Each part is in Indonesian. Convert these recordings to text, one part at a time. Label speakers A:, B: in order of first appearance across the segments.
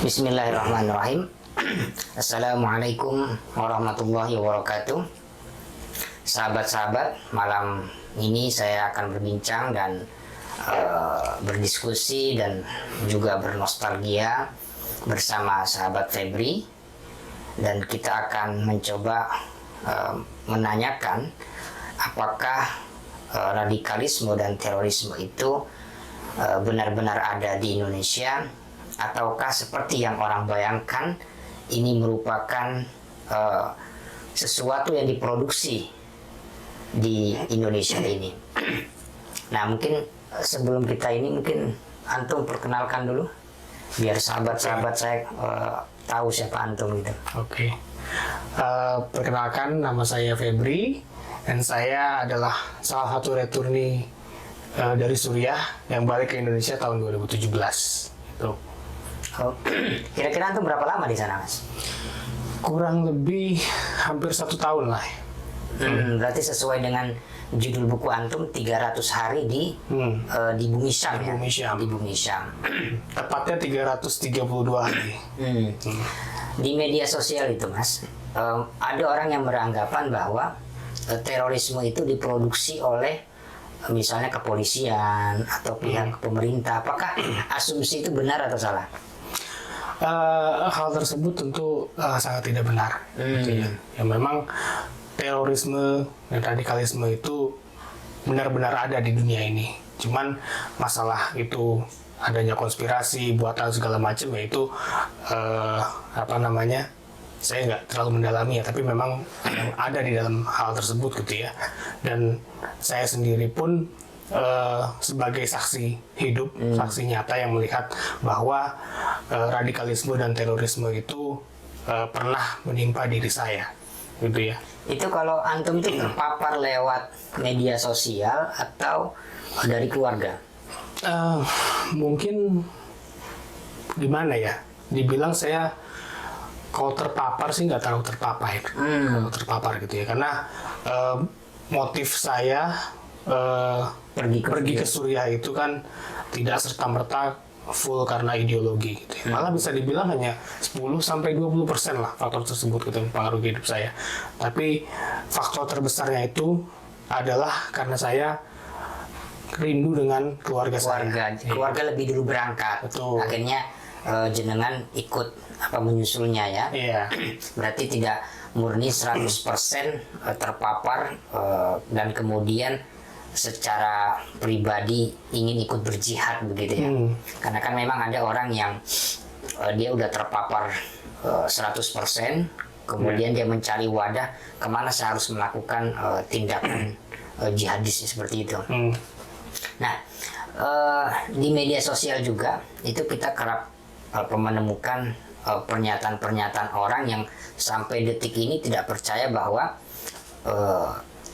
A: Bismillahirrahmanirrahim. Assalamualaikum warahmatullahi wabarakatuh. Sahabat-sahabat, malam ini saya akan berbincang dan berdiskusi dan juga bernostalgia bersama sahabat Febri, dan kita akan mencoba menanyakan apakah radikalisme dan terorisme itu benar-benar ada di Indonesia, ataukah seperti yang orang bayangkan ini merupakan sesuatu yang diproduksi di Indonesia ini. Nah, mungkin sebelum kita ini, mungkin Antum perkenalkan dulu biar sahabat-sahabat saya tahu siapa Antum gitu.
B: Oke. Perkenalkan, nama saya Febri dan saya adalah salah satu returnee dari Suriah yang balik ke Indonesia tahun 2017. Tuh.
A: Oh, kira-kira Antum berapa lama di sana, Mas?
B: Kurang lebih hampir 1 tahun lah.
A: Berarti sesuai dengan judul buku Antum, 300 hari di Bumi Syam, ya? Di Bumi Syam.
B: Tepatnya 332 hari.
A: Di media sosial itu, Mas, ada orang yang beranggapan bahwa terorisme itu diproduksi oleh misalnya kepolisian atau pihak pemerintah. Apakah asumsi itu benar atau salah?
B: Hal tersebut tentu sangat tidak benar. Ya, memang terorisme dan radikalisme itu benar-benar ada di dunia ini. Cuman masalah itu adanya konspirasi, buatan segala macam, yaitu saya nggak terlalu mendalami ya, tapi memang ada di dalam hal tersebut gitu ya. Dan saya sendiri pun sebagai saksi hidup, saksi nyata yang melihat bahwa radikalisme dan terorisme itu pernah menimpa diri saya, gitu ya.
A: Itu kalau Antum itu terpapar lewat media sosial atau dari keluarga?
B: Mungkin gimana ya, dibilang saya kalau terpapar sih nggak terlalu terpapar, kalau terpapar gitu ya, karena motif saya pergi ke Suriah itu kan tidak serta-merta full karena ideologi gitu ya. Malah bisa dibilang hanya 10-20% lah faktor tersebut gitu mempengaruhi hidup saya. Tapi faktor terbesarnya itu adalah karena saya rindu dengan keluarga saya.
A: Keluarga lebih dulu berangkat.
B: Betul.
A: Akhirnya jenengan ikut menyusulnya ya.
B: Iya.
A: Berarti tidak murni 100% terpapar dan kemudian secara pribadi ingin ikut berjihad begitu ya. Karena kan memang ada orang yang dia udah terpapar 100%, kemudian dia mencari wadah kemana saya harus melakukan tindakan jihadis seperti itu. Nah, di media sosial juga itu kita kerap menemukan pernyataan-pernyataan orang yang sampai detik ini tidak percaya bahwa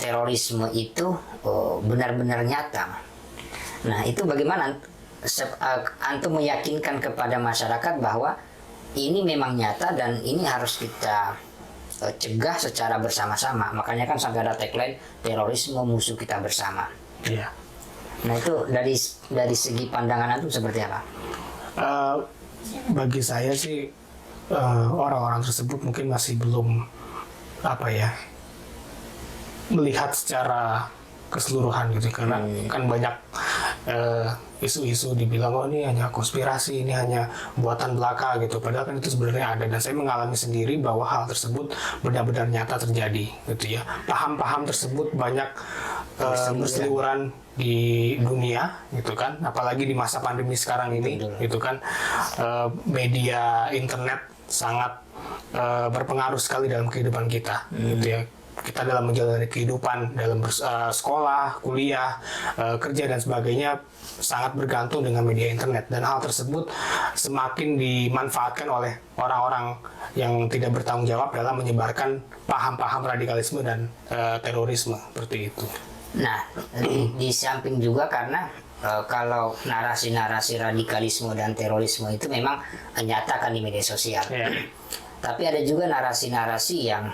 A: terorisme itu benar-benar nyata. Nah, itu bagaimana Antum meyakinkan kepada masyarakat bahwa ini memang nyata dan ini harus kita cegah secara bersama-sama. Makanya kan sampai ada tagline terorisme musuh kita bersama.
B: Iya.
A: Nah, itu dari segi pandangan Antum seperti apa?
B: Bagi saya sih orang-orang tersebut mungkin masih belum melihat secara keseluruhan gitu, karena kan banyak isu-isu dibilang oh ini hanya konspirasi, ini hanya buatan belaka gitu, padahal kan itu sebenarnya ada, dan saya mengalami sendiri bahwa hal tersebut benar-benar nyata terjadi gitu ya. Paham-paham tersebut banyak berseliweran di dunia gitu kan, apalagi di masa pandemi sekarang ini gitu kan. Media internet sangat berpengaruh sekali dalam kehidupan kita gitu ya. Kita dalam menjalani kehidupan, dalam sekolah, kuliah, kerja dan sebagainya sangat bergantung dengan media internet, dan hal tersebut semakin dimanfaatkan oleh orang-orang yang tidak bertanggung jawab dalam menyebarkan paham-paham radikalisme dan terorisme seperti itu.
A: Nah, di samping juga karena kalau narasi-narasi radikalisme dan terorisme itu memang nyata kan di media sosial. Tapi ada juga narasi-narasi yang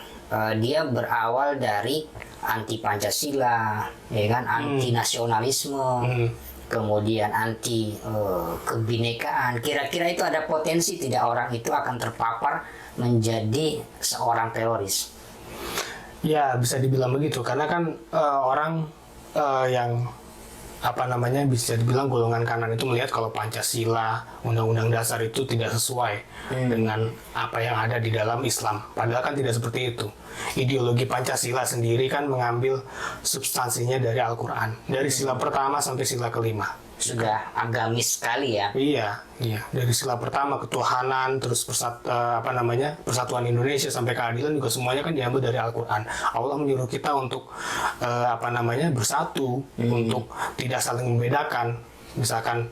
A: dia berawal dari anti Pancasila, ya kan, anti nasionalisme, kemudian anti kebinekaan. Kira-kira itu ada potensi tidak orang itu akan terpapar menjadi seorang teroris?
B: Ya, bisa dibilang begitu karena kan orang yang bisa dibilang golongan kanan itu melihat kalau Pancasila, Undang-Undang Dasar itu tidak sesuai dengan apa yang ada di dalam Islam. Padahal kan tidak seperti itu. Ideologi Pancasila sendiri kan mengambil substansinya dari Al-Quran, dari sila pertama sampai sila kelima.
A: Sudah agamis sekali ya.
B: Iya. Dari sila pertama ketuhanan, terus persatuan Indonesia sampai keadilan juga semuanya kan diambil dari Al-Quran. Allah menyuruh kita untuk bersatu, untuk tidak saling membedakan. Misalkan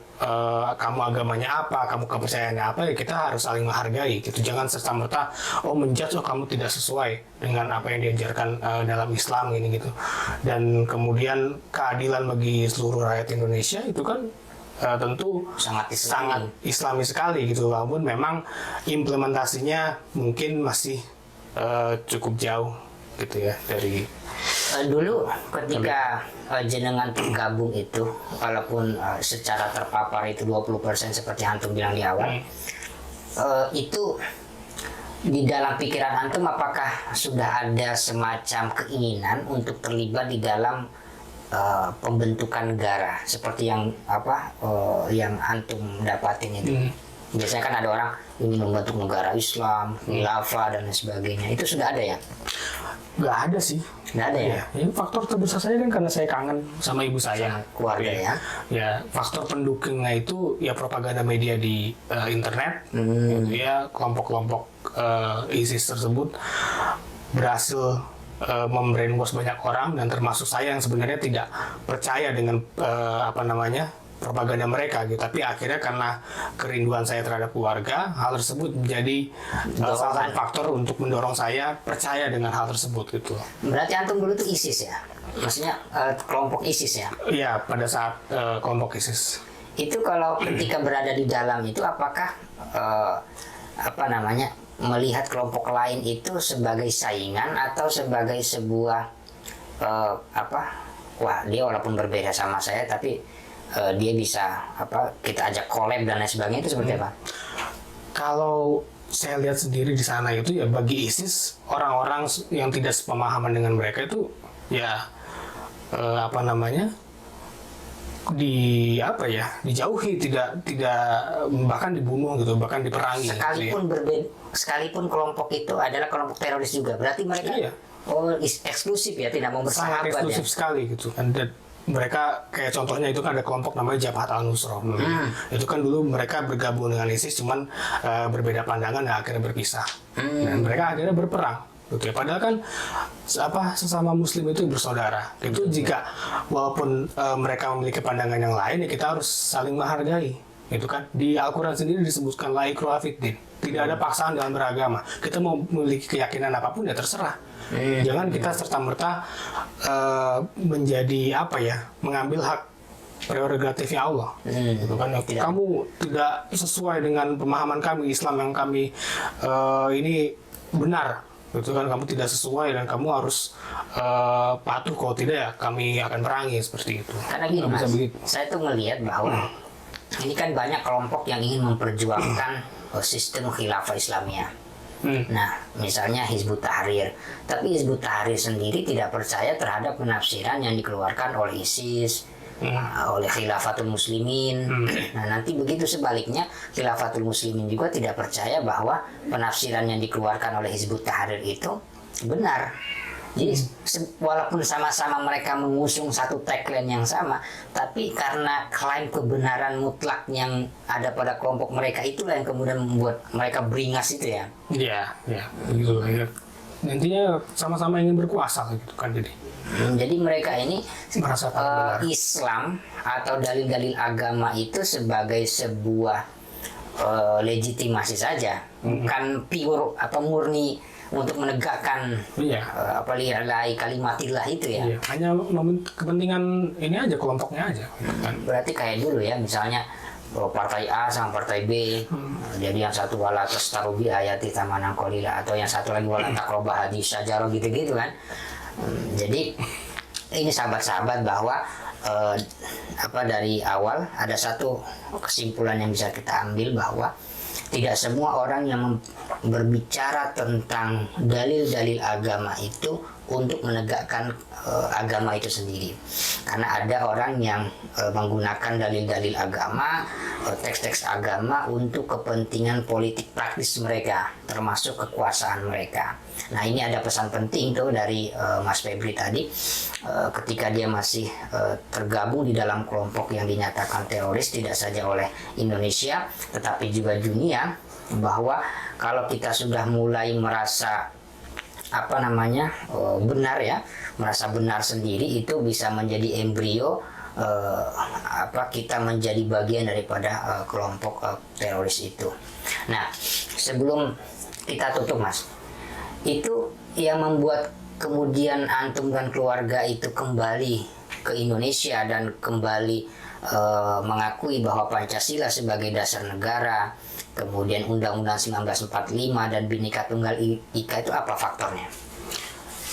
B: kamu agamanya apa, kamu kepercayaannya apa, ya kita harus saling menghargai. Gitu. Jangan serta-merta menjudge kamu tidak sesuai dengan apa yang diajarkan dalam Islam ini gitu. Dan kemudian keadilan bagi seluruh rakyat Indonesia itu kan tentu sangat islami sekali gitu, walaupun memang implementasinya mungkin masih cukup jauh gitu ya dari
A: dulu ketika jenengan tergabung itu, walaupun secara terpapar itu 20% seperti antum bilang di awal, itu di dalam pikiran antum apakah sudah ada semacam keinginan untuk terlibat di dalam pembentukan negara seperti yang yang antum dapatin itu? Biasanya kan ada orang ingin membentuk negara Islam, khilafah dan lain sebagainya. Itu sudah ada ya?
B: Nggak ada sih.
A: Nggak ada ya?
B: Ya, faktor terbesar saya kan karena saya kangen sama ibu saya.
A: Keluarga ya?
B: Ya, faktor pendukungnya itu ya propaganda media di internet. Gitu ya, kelompok-kelompok ISIS tersebut berhasil membrainwash banyak orang, dan termasuk saya yang sebenarnya tidak percaya dengan propaganda mereka gitu. Tapi akhirnya karena kerinduan saya terhadap keluarga, hal tersebut menjadi salah satu faktor untuk mendorong saya percaya dengan hal tersebut gitu.
A: Berarti antum dulu itu ISIS ya? Maksudnya kelompok ISIS ya?
B: Iya, pada saat kelompok ISIS.
A: Itu kalau ketika berada di dalam itu apakah melihat kelompok lain itu sebagai saingan atau sebagai sebuah wah dia walaupun berbeda sama saya tapi dia bisa kita ajak collab dan lain sebagainya, itu seperti apa? Kalau
B: saya lihat sendiri di sana itu ya, bagi ISIS orang-orang yang tidak sepemahaman dengan mereka itu ya dijauhi, tidak bahkan dibunuh gitu, bahkan diperangi.
A: Sekalipun kelompok itu adalah kelompok teroris juga, berarti mereka eksklusif ya, tidak mau bersahabat.
B: Sangat eksklusif sekali gitu kan. Mereka kayak contohnya itu kan ada kelompok namanya Jabhat Al-Nusra. Itu kan dulu mereka bergabung dengan ISIS, cuman berbeda pandangan dan akhirnya berpisah. Dan mereka akhirnya berperang. Gitu ya. Padahal kan sesama Muslim itu bersaudara. Itu jika walaupun mereka memiliki pandangan yang lain, ya kita harus saling menghargai. Itu kan di Al-Quran sendiri disebutkan la ikraha fid din. Tidak ada paksaan dalam beragama. Kita mau memiliki keyakinan apapun ya terserah. Jangan kita serta-merta menjadi mengambil hak prerogatifnya Allah. Gitu kan? Kamu tidak sesuai dengan pemahaman kami, Islam yang kami ini benar. Gitu kan, kamu tidak sesuai dan kamu harus patuh, kalau tidak ya kami akan perangi, seperti itu.
A: Karena gini Mas, saya tuh melihat bahwa ini kan banyak kelompok yang ingin memperjuangkan sistem khilafah Islamiyah. Nah, misalnya Hizbut Tahrir. Tapi Hizbut Tahrir sendiri tidak percaya terhadap penafsiran yang dikeluarkan oleh ISIS, oleh Khilafatul Muslimin. Nah, nanti begitu sebaliknya, Khilafatul Muslimin juga tidak percaya bahwa penafsiran yang dikeluarkan oleh Hizbut Tahrir itu benar. Jadi walaupun sama-sama mereka mengusung satu tagline yang sama, tapi karena klaim kebenaran mutlak yang ada pada kelompok mereka, itulah yang kemudian membuat mereka beringas itu ya.
B: Iya, begitu ya. Nantinya sama-sama ingin berkuasa gitu kan,
A: jadi mereka ini
B: merasa
A: Islam atau dalil-dalil agama itu sebagai sebuah legitimasi saja, bukan pure atau murni untuk menegakkan lillahi kalimatillah itu ya.
B: Iya, hanya kepentingan ini aja, kelompoknya aja.
A: Berarti kayak dulu ya, misalnya partai A sama partai B, jadi yang satu wala tastarubi ayati tamanan qalila, atau yang satu lagi wala taqrabah hadis syajarah gitu-gitu kan. Jadi ini sahabat-sahabat bahwa eh, dari awal ada satu kesimpulan yang bisa kita ambil bahwa tidak semua orang yang berbicara tentang dalil-dalil agama itu untuk menegakkan agama itu sendiri. Karena ada orang yang menggunakan dalil-dalil agama, teks-teks agama untuk kepentingan politik praktis mereka, termasuk kekuasaan mereka. Nah, ini ada pesan penting tuh dari Mas Febri tadi, ketika dia masih tergabung di dalam kelompok yang dinyatakan teroris, tidak saja oleh Indonesia tetapi juga dunia, bahwa kalau kita sudah mulai merasa benar ya, merasa benar sendiri, itu bisa menjadi embrio kita menjadi bagian daripada kelompok teroris itu. Nah, sebelum kita tutup Mas, itu yang membuat kemudian antum dan keluarga itu kembali ke Indonesia dan kembali mengakui bahwa Pancasila sebagai dasar negara, kemudian Undang-Undang 1945 dan Bhinneka Tunggal Ika, itu apa faktornya?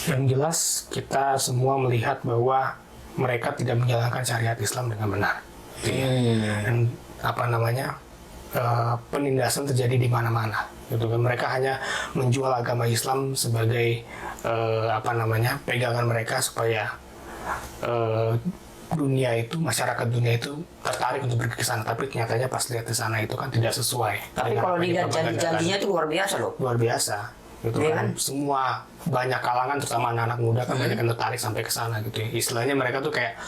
B: Yang jelas kita semua melihat bahwa mereka tidak menjalankan syariat Islam dengan benar. Dan penindasan terjadi di mana-mana. Gitu kan, mereka hanya menjual agama Islam sebagai pegangan mereka supaya masyarakat dunia itu tertarik untuk pergi ke sana, tapi nyatanya pas lihat di sana itu kan tidak sesuai.
A: Tapi kalau dilihat janji-janjinya itu luar biasa loh.
B: Luar biasa. Gitu kan, semua banyak kalangan terutama anak-anak muda kan banyak yang tertarik sampai ke sana gitu ya. Istilahnya mereka tuh kayak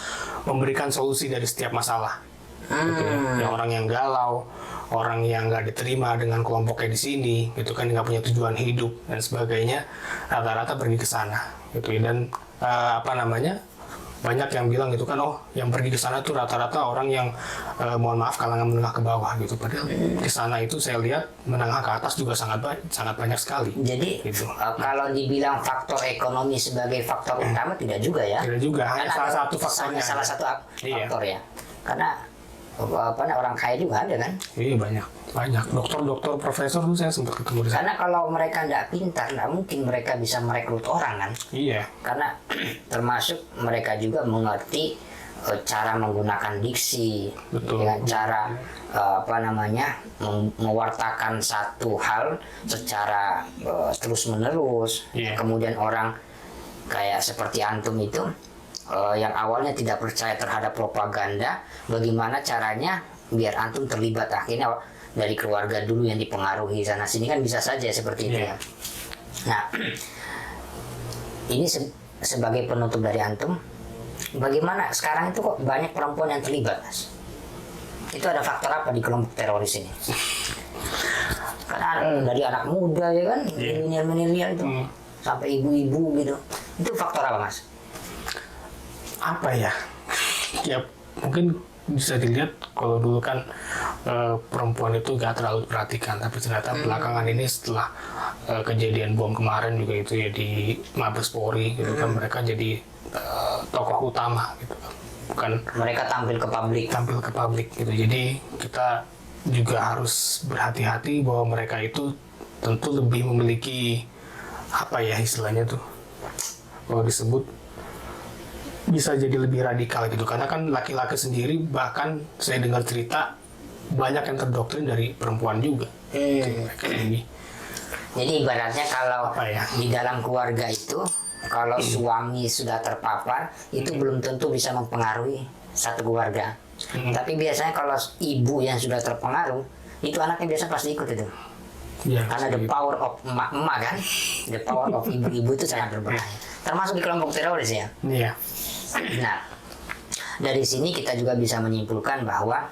B: memberikan solusi dari setiap masalah. Gitu ya. Yang orang yang galau, orang yang nggak diterima dengan kelompoknya di sini, gitu kan, nggak punya tujuan hidup dan sebagainya, rata-rata pergi ke sana, gitu ya. Dan banyak yang bilang gitu kan, yang pergi ke sana tuh rata-rata orang yang mohon maaf kalangan menengah ke bawah gitu. Padahal di sana itu saya lihat menengah ke atas juga sangat banyak sekali.
A: Jadi
B: gitu.
A: Kalau dibilang faktor ekonomi sebagai faktor utama, tidak juga ya.
B: Tidak juga, hanya salah satu faktornya.
A: Salah satu faktor ya. Karena orang kaya juga ada kan?
B: Iya, banyak dokter, profesor tuh saya sempat ketemu di sana.
A: Karena kalau mereka nggak pintar, nggak mungkin mereka bisa merekrut orang kan?
B: Iya.
A: Karena termasuk mereka juga mengerti cara menggunakan diksi, dengan cara mewartakan satu hal secara terus menerus. Kemudian orang kayak seperti antum itu, yang awalnya tidak percaya terhadap propaganda, bagaimana caranya biar antum terlibat, akhirnya dari keluarga dulu yang dipengaruhi sana sini kan bisa saja seperti itu ya. Nah, ini sebagai penutup dari antum, bagaimana sekarang itu kok banyak perempuan yang terlibat, Mas? Itu ada faktor apa di kelompok teroris ini? Karena dari anak muda ya kan, milenial itu sampai ibu-ibu gitu, itu faktor apa, Mas?
B: Apa ya mungkin bisa dilihat kalau dulu kan perempuan itu gak terlalu diperhatikan, tapi ternyata belakangan ini setelah kejadian bom kemarin juga itu ya di Mabes Polri gitu kan, mereka jadi tokoh utama gitu kan, bukan
A: mereka tampil ke publik
B: gitu. Jadi kita juga harus berhati-hati bahwa mereka itu tentu lebih memiliki istilahnya tuh kalau disebut bisa jadi lebih radikal gitu, karena kan laki-laki sendiri, bahkan saya dengar cerita banyak yang terdoktrin dari perempuan juga.
A: Jadi ibaratnya kalau di dalam keluarga itu, kalau suami sudah terpapar, itu belum tentu bisa mempengaruhi satu keluarga. Tapi biasanya kalau ibu yang sudah terpengaruh, itu anaknya biasa pasti ikut itu. Karena the power of emak-emak kan, the power of ibu-ibu itu sangat berbahaya. Termasuk di kelompok teroris ya. Nah, dari sini kita juga bisa menyimpulkan bahwa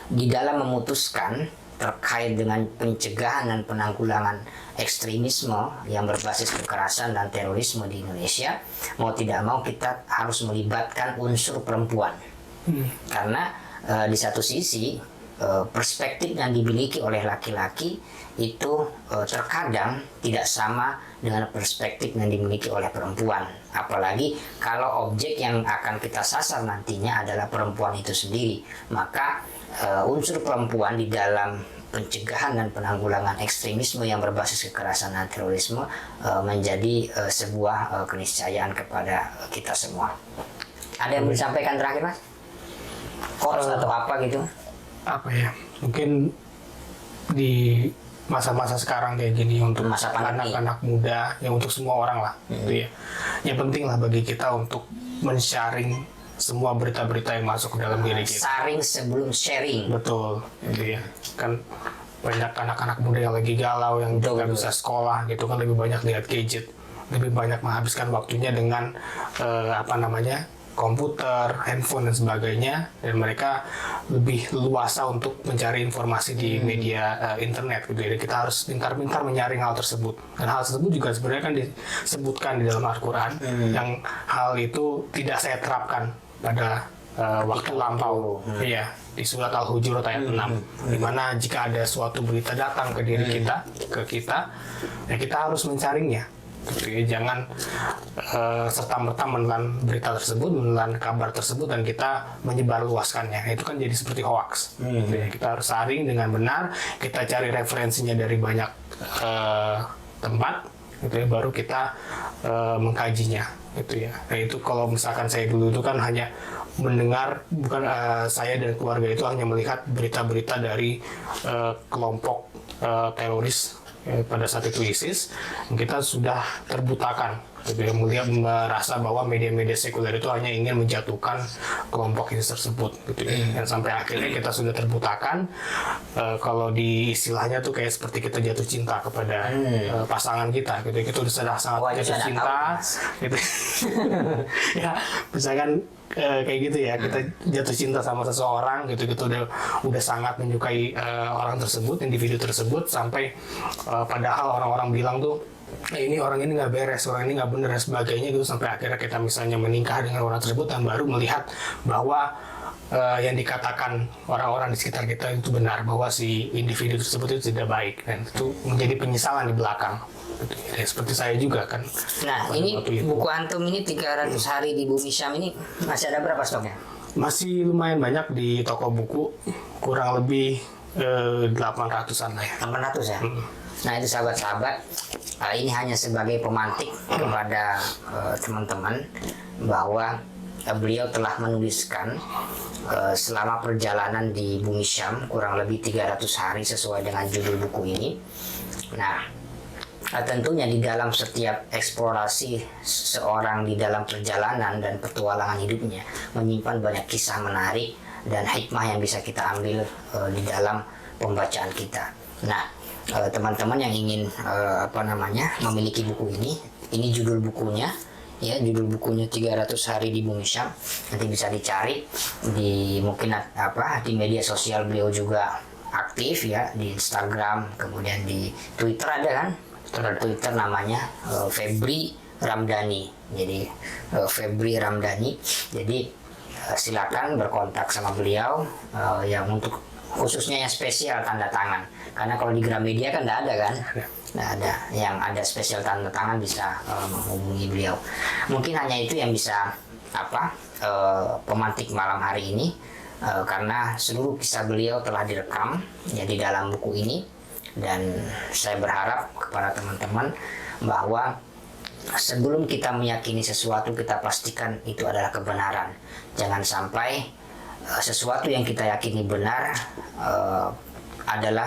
A: di dalam memutuskan terkait dengan pencegahan dan penanggulangan ekstremisme yang berbasis kekerasan dan terorisme di Indonesia, mau tidak mau kita harus melibatkan unsur perempuan. Karena di satu sisi perspektif yang dimiliki oleh laki-laki itu terkadang tidak sama dengan perspektif yang dimiliki oleh perempuan. Apalagi kalau objek yang akan kita sasar nantinya adalah perempuan itu sendiri, maka unsur perempuan di dalam pencegahan dan penanggulangan ekstremisme yang berbasis kekerasan dan terorisme menjadi sebuah keniscayaan kepada kita semua. Ada yang mau disampaikan terakhir Mas? Quotes atau apa gitu?
B: Apa ya? Mungkin di masa-masa sekarang kayak gini untuk
A: Masa pandemi.
B: anak-anak muda, ya untuk semua orang lah, gitu ya. Yang penting lah bagi kita untuk men-sharing semua berita-berita yang masuk ke dalam diri kita.
A: Saring sebelum sharing.
B: Betul, gitu ya. Kan banyak anak-anak muda yang lagi galau, yang nggak bisa sekolah, gitu kan lebih banyak lihat gadget, lebih banyak menghabiskan waktunya dengan komputer, handphone dan sebagainya, dan mereka lebih luasa untuk mencari informasi di media internet, gitu. Jadi kita harus pintar-pintar menyaring hal tersebut. Dan hal tersebut juga sebenarnya kan disebutkan di dalam Al-Quran, yang hal itu tidak saya terapkan pada waktu lampau. Iya, di surat Al-Hujurat ayat 6, di mana jika ada suatu berita datang ke diri kita, ya kita harus mencarinya. Gitu ya. Jangan serta-merta menelan berita tersebut, menelan kabar tersebut, dan kita menyebarluaskannya. Itu kan jadi seperti hoax. Gitu ya. Kita harus saring dengan benar, kita cari referensinya dari banyak tempat, gitu ya, baru kita mengkajinya. Gitu ya. Nah itu kalau misalkan saya dulu itu kan hanya mendengar, bukan saya dan keluarga itu hanya melihat berita-berita dari kelompok teroris. Pada saat itu ISIS, kita sudah terbutakan, gitu ya, merasa bahwa media-media sekuler itu hanya ingin menjatuhkan kelompok ISIS tersebut, gitu ya. Dan sampai akhirnya kita sudah terbutakan. Kalau di istilahnya tuh kayak seperti kita jatuh cinta kepada pasangan kita, gitu ya. Kita sudah sangat jatuh cinta, gitu. Ya, misalkan kayak gitu ya, kita jatuh cinta sama seseorang, gitu, kita udah sangat menyukai orang tersebut, individu tersebut, sampai padahal orang-orang bilang tuh ini orang ini nggak beres, orang ini nggak bener dan sebagainya, gitu, sampai akhirnya kita misalnya menikah dengan orang tersebut dan baru melihat bahwa yang dikatakan orang-orang di sekitar kita itu benar, bahwa si individu tersebut itu tidak baik, dan itu menjadi penyesalan di belakang. Ya, seperti saya juga kan.
A: Nah, ini buku antum ini 300 hari di Bumi Syam ini masih ada berapa stoknya?
B: Masih lumayan banyak di toko buku, kurang lebih 800-an lah ya.
A: 800 ya? Nah itu sahabat-sahabat, ini hanya sebagai pemantik kepada teman-teman bahwa beliau telah menuliskan selama perjalanan di Bumi Syam kurang lebih 300 hari sesuai dengan judul buku ini. Nah, tentunya di dalam setiap eksplorasi seorang di dalam perjalanan dan petualangan hidupnya menyimpan banyak kisah menarik dan hikmah yang bisa kita ambil di dalam pembacaan kita. Nah, teman-teman yang ingin memiliki buku ini judul bukunya, ya, judul bukunya 300 hari di Bumi Syam. Nanti bisa dicari di di media sosial, beliau juga aktif ya, di Instagram, kemudian di Twitter ada kan? Twitter namanya Febri Ramdhani. Jadi Febri Ramdhani. Jadi silakan berkontak sama beliau yang untuk khususnya yang spesial tanda tangan. Karena kalau di Gramedia kan nggak ada kan? Nggak ada. Yang ada spesial tanda tangan bisa menghubungi beliau. Mungkin hanya itu yang bisa pemantik malam hari ini, karena seluruh kisah beliau telah direkam ya di dalam buku ini. Dan saya berharap kepada teman-teman bahwa sebelum kita meyakini sesuatu, kita pastikan itu adalah kebenaran. Jangan sampai sesuatu yang kita yakini benar adalah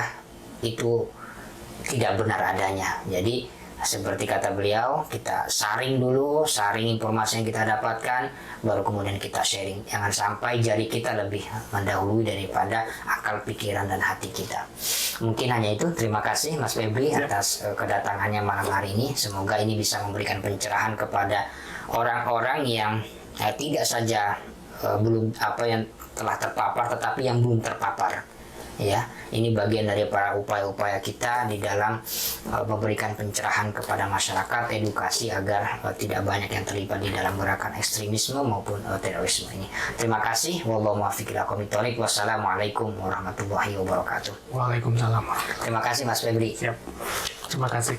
A: itu tidak benar adanya. Jadi seperti kata beliau, kita saring informasi yang kita dapatkan, baru kemudian kita sharing. Jangan sampai jari kita lebih mendahului daripada akal, pikiran, dan hati kita. Mungkin hanya itu. Terima kasih Mas Febri atas kedatangannya malam hari ini. Semoga ini bisa memberikan pencerahan kepada orang-orang yang tidak saja yang telah terpapar, tetapi yang belum terpapar. Ya, ini bagian dari para upaya-upaya kita di dalam memberikan pencerahan kepada masyarakat, edukasi agar tidak banyak yang terlibat di dalam gerakan ekstremisme maupun terorisme ini. Terima kasih. Wallahu muwaffiq ila aqwamit thoriq. Wassalamualaikum warahmatullahi wabarakatuh.
B: Waalaikumsalam.
A: Terima kasih Mas Febri.
B: Siap. Terima kasih.